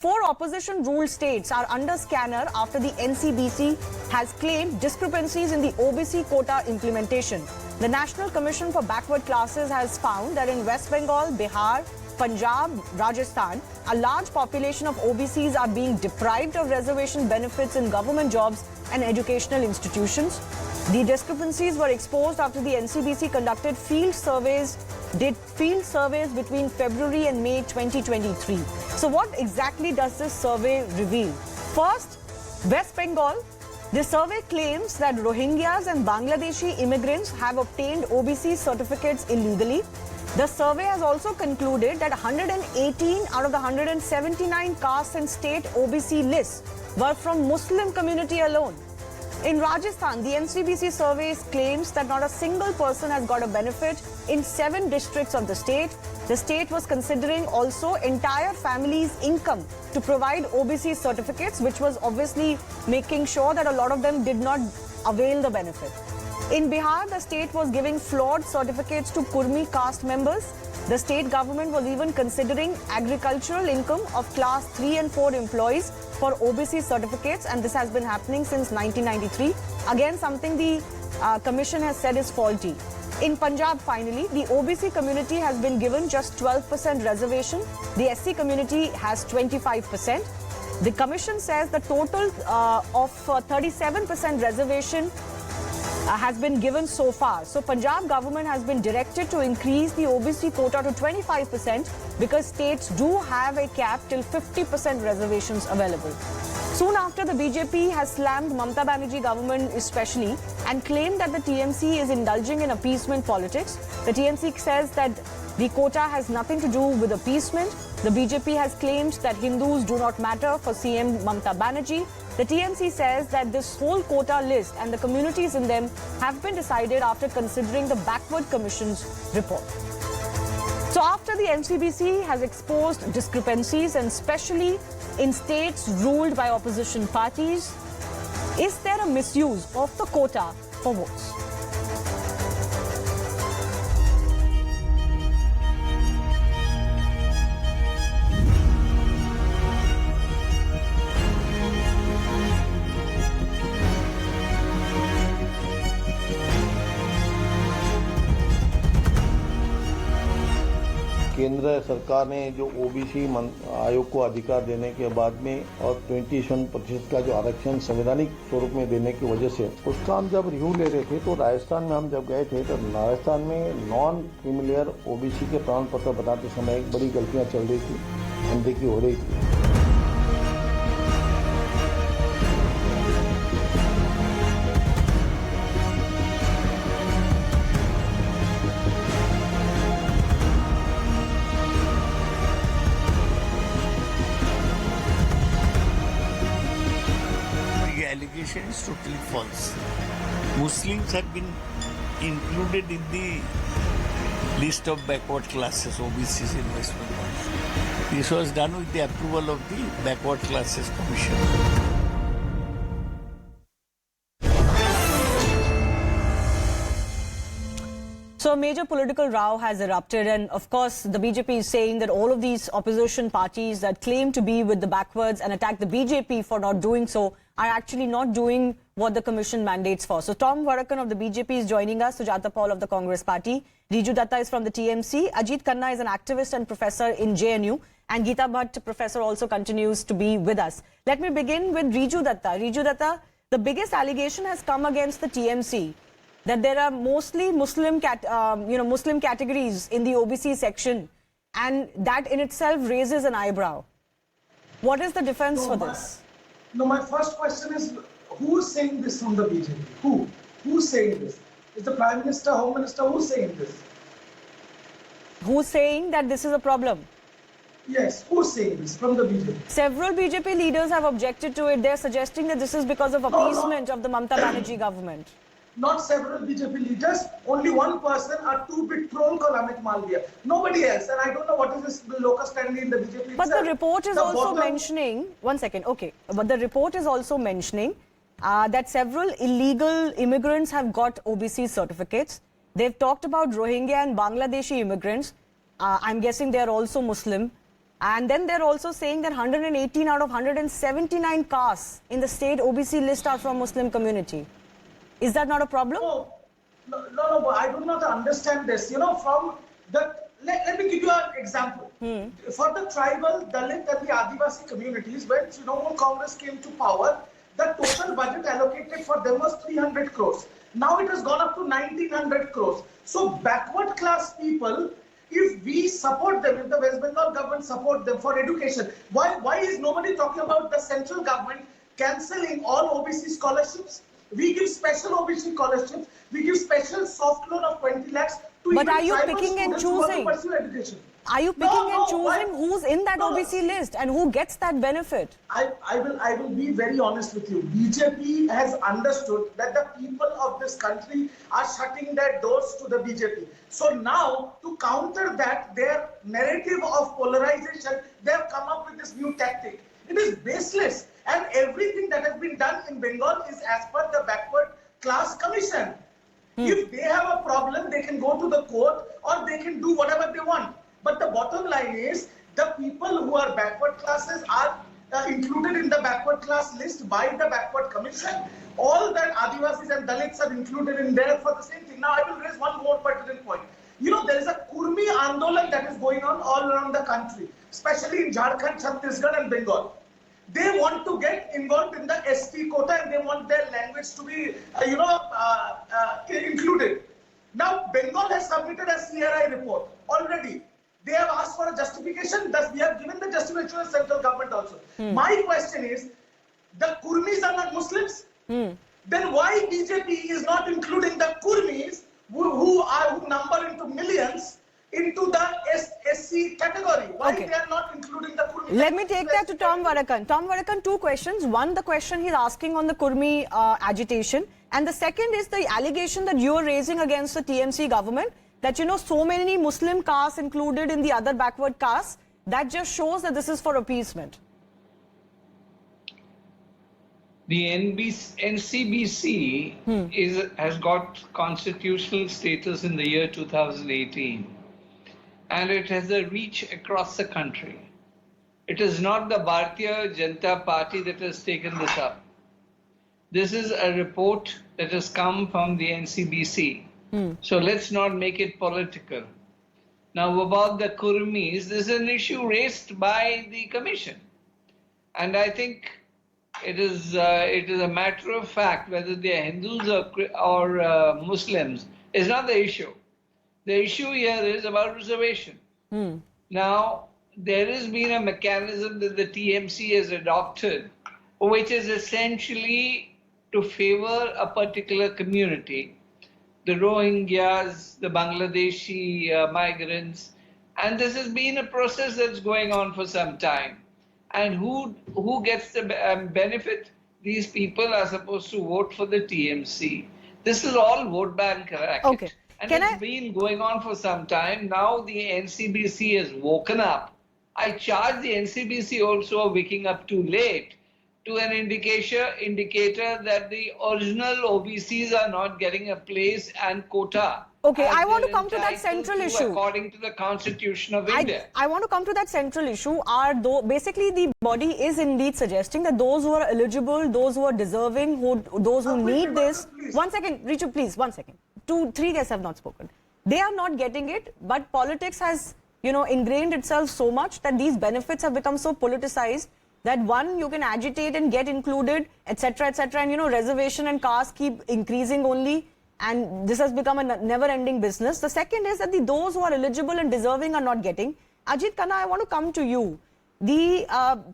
4 opposition-ruled states are under scanner after the NCBC has claimed discrepancies in the OBC quota implementation. The National Commission for Backward Classes has found that in West Bengal, Bihar, Punjab, Rajasthan, a large population of OBCs are being deprived of reservation benefits in government jobs and educational institutions. The discrepancies were exposed after the NCBC conducted field surveys between February and May 2023. So what exactly does this survey reveal? First, West Bengal. The survey claims that Rohingyas and Bangladeshi immigrants have obtained OBC certificates illegally. The survey has also concluded that 118 out of the 179 caste and state OBC lists were from Muslim community alone. In Rajasthan, the NCBC survey claims that not a single person has got a benefit in 7 districts of the state. The state was considering also entire families' income to provide OBC certificates, which was obviously making sure that a lot of them did not avail the benefit. In Bihar, the state was giving flawed certificates to Kurmi caste members. The state government was even considering agricultural income of class 3 and 4 employees for OBC certificates, and this has been happening since 1993. Again, something the commission has said is faulty. In Punjab, finally, the OBC community has been given just 12% reservation. The SC community has 25%. The commission says the total of 37% reservation has been given so far. So Punjab government has been directed to increase the OBC quota to 25% because states do have a cap till 50% reservations available. Soon after, the BJP has slammed Mamata Banerjee government especially and claimed that the TMC is indulging in appeasement politics. The TMC says that the quota has nothing to do with appeasement. The BJP has claimed that Hindus do not matter for CM Mamata Banerjee. The TMC says that this whole quota list and the communities in them have been decided after considering the Backward Commission's report. So after the NCBC has exposed discrepancies, and especially in states ruled by opposition parties, is there a misuse of the quota for votes? केंद्र सरकार ने जो OBC आयोग को अधिकार देने के बाद में और 27% का जो आरक्षण संवैधानिक स्वरूप में देने की वजह से उसका हम जब रिव्यू ले रहे थे तो राजस्थान में हम जब गए थे तो राजस्थान में नॉन क्रीमिलियर ओबीसी के प्रमाण पत्र बताते समय एक बड़ी गलतियां चल रही थी, अनदेखी हो रही थी। Is totally false. Muslims have been included in the list of backward classes, OBCs in West Bengal. This was done with the approval of the Backward Classes Commission. So a major political row has erupted, and of course the BJP is saying that all of these opposition parties that claim to be with the backwards and attack the BJP for not doing so are actually not doing what the commission mandates for. So Tom Vadakkan of the BJP is joining us, Sujata Paul of the Congress Party, Riju Dutta is from the TMC, Ajith Khanna is an activist and professor in JNU, and Geeta Bhatt, professor, also continues to be with us. Let me begin with Riju Dutta. Riju Dutta, the biggest allegation has come against the TMC that there are mostly Muslim categories in the OBC section, and that in itself raises an eyebrow. What is the defense for this? No, my first question is, who is saying this from the BJP? Who? Who's saying this? Is the Prime Minister, Home Minister, who's saying this? Who's saying that this is a problem? Yes, who's saying this from the BJP? Several BJP leaders have objected to it. They're suggesting that this is because of appeasement of the Mamata Banerjee government. Not several BJP leaders, only one person, a two-bit troll called Amit Malviya. Nobody else, and I don't know what is this locus standi in the BJP But itself. the report is also mentioning, one second, okay, but the report is also mentioning that several illegal immigrants have got OBC certificates. They've talked about Rohingya and Bangladeshi immigrants. I'm guessing they are also Muslim. And then they're also saying that 118 out of 179 castes in the state OBC list are from Muslim community. Is that not a problem? No, but I do not understand this. You know, from the, let me give you an example. For the tribal, Dalit and the Adivasi communities, when Trinamool Congress came to power, the total budget allocated for them was 300 crores. Now it has gone up to 1900 crores. So backward class people, if we support them, if the West Bengal government support them for education, why is nobody talking about the central government cancelling all OBC scholarships? We give special OBC scholarships. We give special soft loan of 20 lakhs to But even are you tribal picking and students who want to choosing? pursue education. Are you picking and choosing who's in that OBC list and who gets that benefit? I will be very honest with you. BJP has understood that the people of this country are shutting their doors to the BJP. So now, to counter that, their narrative of polarization, they have come up with this new tactic. It is baseless. And everything that has been done in Bengal is as per the backward class commission. If they have a problem, they can go to the court or they can do whatever they want. But the bottom line is, the people who are backward classes are included in the backward class list by the backward commission. All that Adivasis and Dalits are included in there for the same thing. Now, I will raise one more pertinent point. You know, there is a Kurmi Andolan that is going on all around the country, especially in Jharkhand, Chhattisgarh and Bengal. They want to get involved in the ST quota and they want their language to be, included. Now, Bengal has submitted a CRI report already. They have asked for a justification. Thus, we have given the justification to the central government also. My question is, the Kurmis are not Muslims? Then why BJP is not including the Kurmis who number into millions into the SC category? Why they are not including the Kurmis? Let me take that to Tom Vadakkan. Tom Vadakkan, two questions. One, the question he's asking on the Kurmi agitation. And the second is the allegation that you are raising against the TMC government that, so many Muslim castes included in the other backward castes, that just shows that this is for appeasement. The NCBC has got constitutional status in the year 2018, and it has a reach across the country. It is not the Bharatiya Janata Party that has taken this up. This is a report that has come from the NCBC. So let's not make it political. Now, about the Kurmis, this is an issue raised by the commission. And I think it is a matter of fact whether they are Hindus or Muslims is not the issue. The issue here is about reservation. Now, there has been a mechanism that the TMC has adopted, which is essentially to favor a particular community. The Rohingyas, the Bangladeshi migrants, and this has been a process that's going on for some time. And who gets the benefit? These people are supposed to vote for the TMC. This is all vote bank racket. Okay. And it's been going on for some time. Now the NCBC has woken up. I charge the NCBC also of waking up too late to an indicator that the original OBCs are not getting a place and quota. Okay, I want to come to that central issue. According to the Constitution of India. I want to come to that central issue. Basically, the body is indeed suggesting that those who are eligible, those who are deserving, those who need this. One second, Riju, please, 1 second. 3 guests have not spoken. They are not getting it, but politics has, ingrained itself so much that these benefits have become so politicized that one, you can agitate and get included, etc., etc. And, reservation and caste keep increasing only. And this has become a never-ending business. The second is that those who are eligible and deserving are not getting. Ajith Khanna, I want to come to you. The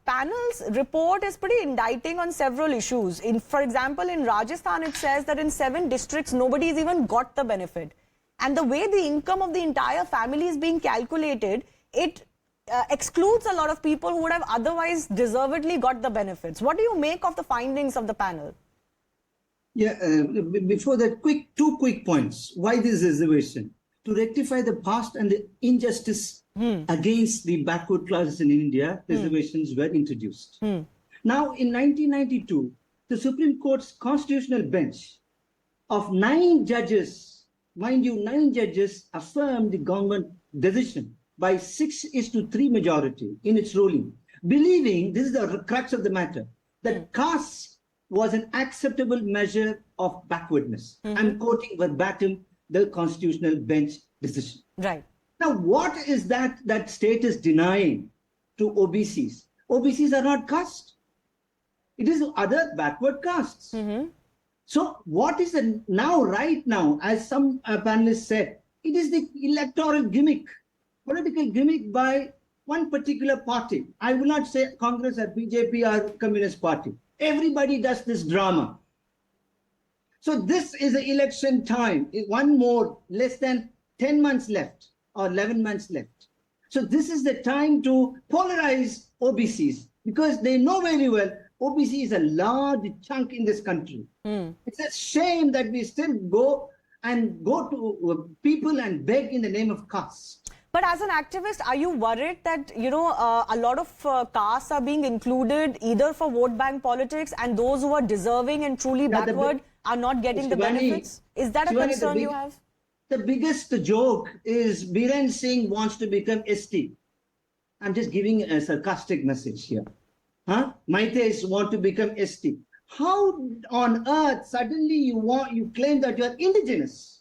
panel's report is pretty indicting on several issues. For example, in Rajasthan, it says that in 7 districts, nobody's even got the benefit. And the way the income of the entire family is being calculated, it excludes a lot of people who would have otherwise deservedly got the benefits. What do you make of the findings of the panel? Yeah, before that, two quick points. Why this reservation? To rectify the past and the injustice against the backward classes in India, reservations were introduced. Now, in 1992, the Supreme Court's constitutional bench of 9 judges, mind you, 9 judges affirmed the government decision by 6:3 majority in its ruling, believing, this is the crux of the matter, that caste was an acceptable measure of backwardness. I'm quoting verbatim the Constitutional Bench decision. Right. Now, what is that state is denying to OBCs? OBCs are not caste. It is other backward castes. So what is the right now, as some panelists said, it is the electoral gimmick, political gimmick by one particular party. I will not say Congress or BJP or Communist Party. Everybody does this drama. So this is the election time. One more, less than 10 months left or 11 months left. So this is the time to polarize OBCs, because they know very well OBC is a large chunk in this country. It's a shame that we still go to people and beg in the name of caste. But as an activist, are you worried that, a lot of castes are being included either for vote bank politics, and those who are deserving and truly backward are not getting the benefits? Is that a concern you have? The biggest joke is Biren Singh wants to become ST. I'm just giving a sarcastic message here. Maites want to become ST. How on earth suddenly you claim that you are indigenous?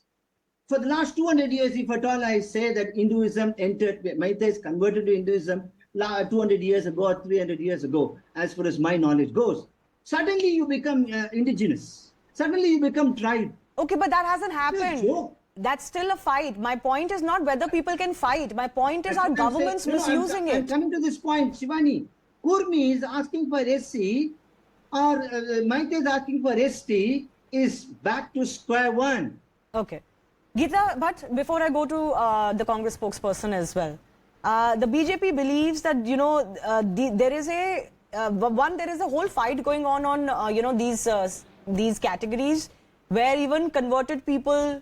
For the last 200 years, if at all I say that Hinduism entered, Maites converted to Hinduism 200 years ago or 300 years ago, as far as my knowledge goes, suddenly you become indigenous. Suddenly you become tribe. Okay, but that hasn't happened. That's still a fight. My point is not whether people can fight. My point is our government's misusing it. I'm coming to this point, Shivani. Kurmi is asking for SC, or Maite is asking for ST, is back to square one. Okay. Geeta, but before I go to the Congress spokesperson as well, the BJP believes that, there is a whole fight going on, these categories where even converted people,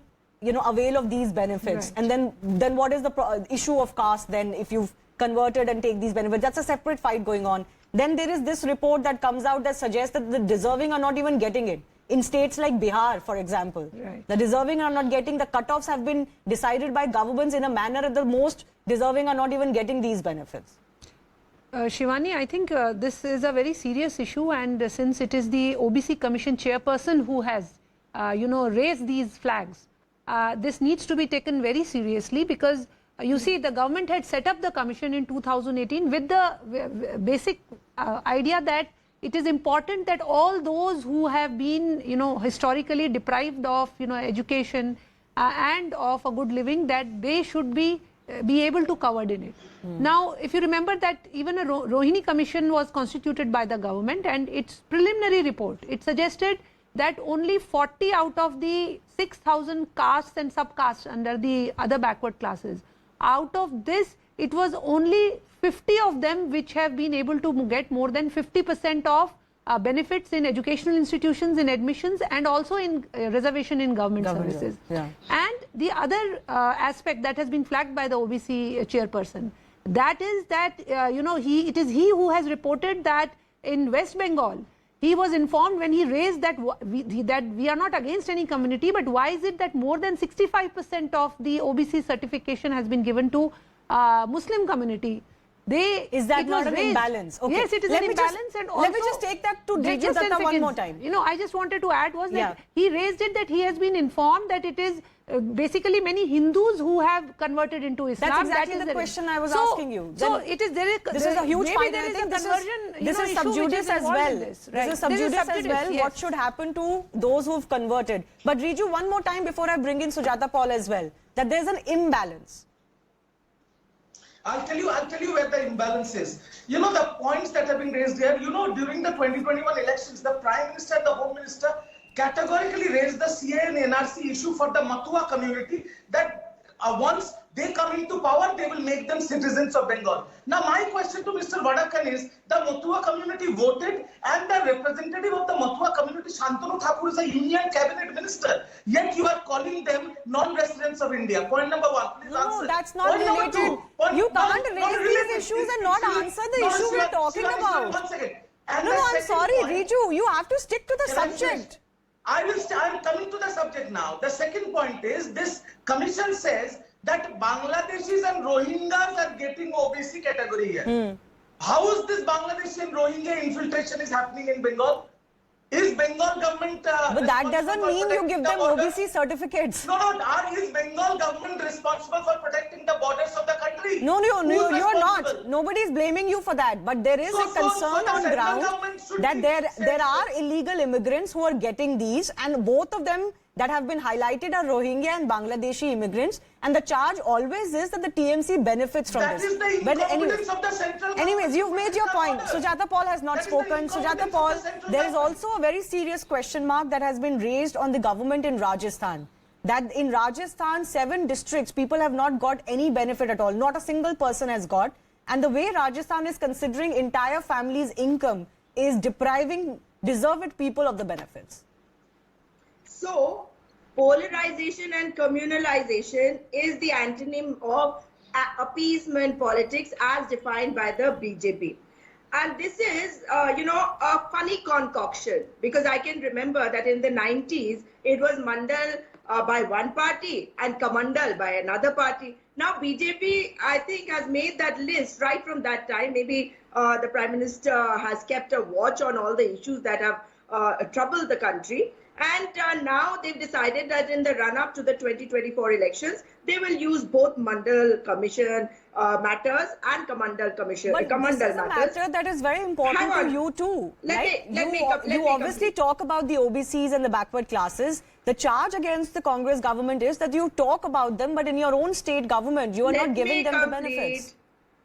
avail of these benefits. Right. And then what is the issue of caste then if you've converted and take these benefits? That's a separate fight going on. Then there is this report that comes out that suggests that the deserving are not even getting it. In states like Bihar, for example, the deserving are not getting, the cutoffs have been decided by governments in a manner that the most deserving are not even getting these benefits. Shivani, I think this is a very serious issue, and since it is the OBC Commission chairperson who has, raised these flags, this needs to be taken very seriously, because you see, the government had set up the commission in 2018 with the basic idea that it is important that all those who have been, historically deprived of, education and of a good living, that they should be able to covered in it. Now, if you remember that even a Rohini commission was constituted by the government, and its preliminary report, it suggested that only 40 out of the 6,000 castes and subcastes under the other backward classes, out of this, it was only 50 of them which have been able to get more than 50% of benefits in educational institutions, in admissions, and also in reservation in government services. Yeah. And the other aspect that has been flagged by the OBC chairperson, that is that, it is he who has reported that in West Bengal, he was informed when he raised that we are not against any community, but why is it that more than 65% of the OBC certification has been given to Muslim community? Is that not an imbalance? Okay. Yes, it is an imbalance. And also, let me just take that to Riju Dutta one more time. I just wanted to add was that he raised it that he has been informed that it is basically many Hindus who have converted into Islam. That's exactly the question I was asking you. So it is this is a huge fight. There is a conversion. This is sub judice as well. This is sub judice as well. What should happen to those who've converted? But Riju, one more time before I bring in Sujata Paul as well, that there's an imbalance. I'll tell you where the imbalance is. The points that have been raised here, during the 2021 elections, the Prime Minister and the Home Minister categorically raised the CA and NRC issue for the Matua community, that once they come into power, they will make them citizens of Bengal. Now, my question to Mr. Vadakkan is, the Matua community voted, and the representative of the Matua community, Shantanu Thakur, is a union cabinet minister. Yet you are calling them non-residents of India. Point number one. Please answer. No, that's not related. You can't raise these issues and not answer the issue we're talking about. One second. No, I'm sorry, Riju. You have to stick to the I'm coming to the subject now. The second point is, this commission says that Bangladeshis and Rohingyas are getting OBC category here. How is this Bangladeshi and Rohingya infiltration is happening in Bengal? Is Bengal government But that doesn't mean you give them OBC certificates. No, is Bengal government responsible for protecting the borders of the country? No, you're not. Nobody is blaming you for that. But there is a concern on ground that there are illegal immigrants who are getting these, and both of them that have been highlighted are Rohingya and Bangladeshi immigrants, and the charge always is that the TMC benefits from that this. Is the incompetence of the central government. Anyways, you've made your point. Sujata Paul has not spoken. Sujata Paul, there is also a very serious question mark that has been raised on the government in Rajasthan. That in Rajasthan, 7 districts, people have not got any benefit at all. Not a single person has got. And the way Rajasthan is considering entire families' income is depriving deserved people of the benefits. So, polarization and communalization is the antonym of appeasement politics as defined by the BJP. And this is, a funny concoction, because I can remember that in the 90s, it was Mandal by one party and Kamandal by another party. Now, BJP, I think, has made that list right from that time. Maybe the Prime Minister has kept a watch on all the issues that have troubled the country. And now they've decided that in the run-up to the 2024 elections, they will use both Mandal Commission matters and Kamandal Commission. But this is a matter that is very important to you too. You obviously talk about the OBCs and the backward classes. The charge against the Congress government is that you talk about them, but in your own state government, you are not giving them the benefits.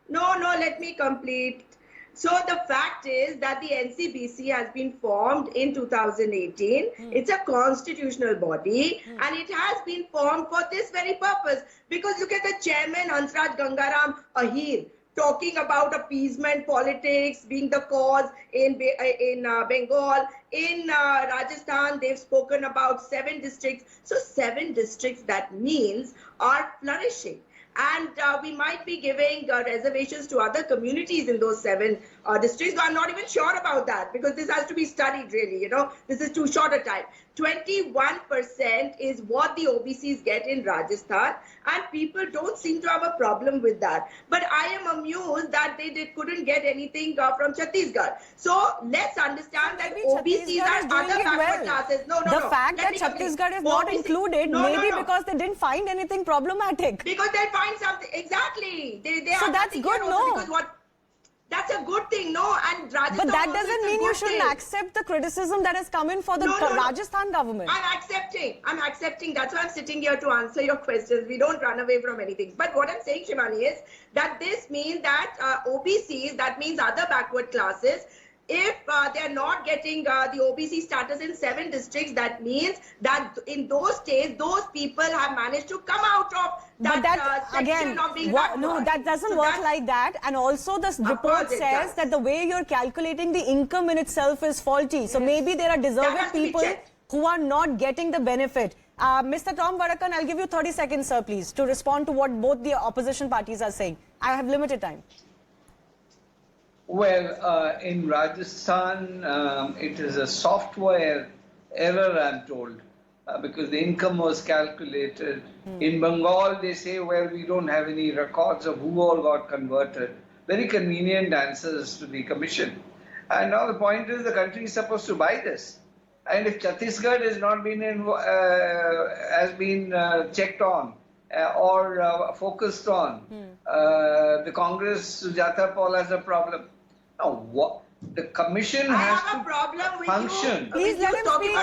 No, let me complete. So the fact is that the NCBC has been formed in 2018. It's a constitutional body and it has been formed for this very purpose. Because look at the chairman, Hansraj Gangaram Ahir, talking about appeasement politics being the cause in Bengal. In Rajasthan, they've spoken about 7 districts. So 7 districts, that means, are flourishing. And we might be giving reservations to other communities in those 7 districts. So I'm not even sure about that, because this has to be studied really, This is too short a time. 21% is what the OBCs get in Rajasthan, and people don't seem to have a problem with that. But I am amused that they couldn't get anything from Chhattisgarh. So let's understand that OBCs are other backward classes. The fact that Chhattisgarh is not included maybe because they didn't find anything problematic. Because they find something, exactly. So that's good, no? That's a good thing, no? And Rajasthan, but that doesn't mean you shouldn't accept the criticism that has come in for the Rajasthan government. I'm accepting. That's why I'm sitting here to answer your questions. We don't run away from anything. But what I'm saying, Shivani, is that this means that OBCs, that means other backward classes, if they're not getting the OBC status in 7 districts, that means that in those states, those people have managed to come out of that section of being backward. No, that doesn't work like that. And also this report says that the way you're calculating the income in itself is faulty. So maybe there are deserving people who are not getting the benefit. Mr. Tom Vadakkan, I'll give you 30 seconds, sir, please, to respond to what both the opposition parties are saying. I have limited time. Well, in Rajasthan, it is a software error, I'm told, because the income was calculated. In Bengal, they say, well, we don't have any records of who all got converted. Very convenient answers to the commission. And now the point is the country is supposed to buy this. And if Chhattisgarh has not been has been checked on or focused on, the Congress, Sujata Paul, has a problem. Now, what the commission has to function. Please let him speak.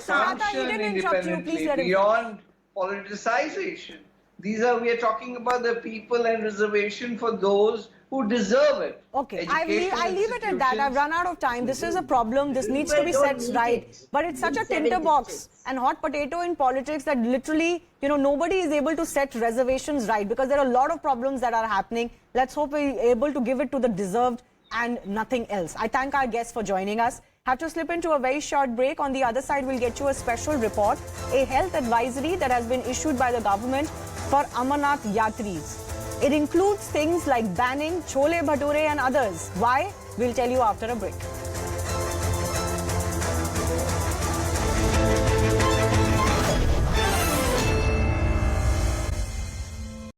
Function independently beyond politicization. We are talking about the people and reservation for those who deserve it. Okay, I leave it at that. I've run out of time. This is a problem. This needs to be set right. But it's such a tinderbox and hot potato in politics that literally, nobody is able to set reservations right, because there are a lot of problems that are happening. Let's hope we're able to give it to the deserved and nothing else. I thank our guests for joining us. Have to slip into a very short break. On the other side, we'll get you a special report, a health advisory that has been issued by the government for Amarnath Yatris. It includes things like banning chole bhature and others. Why? We'll tell you after a break.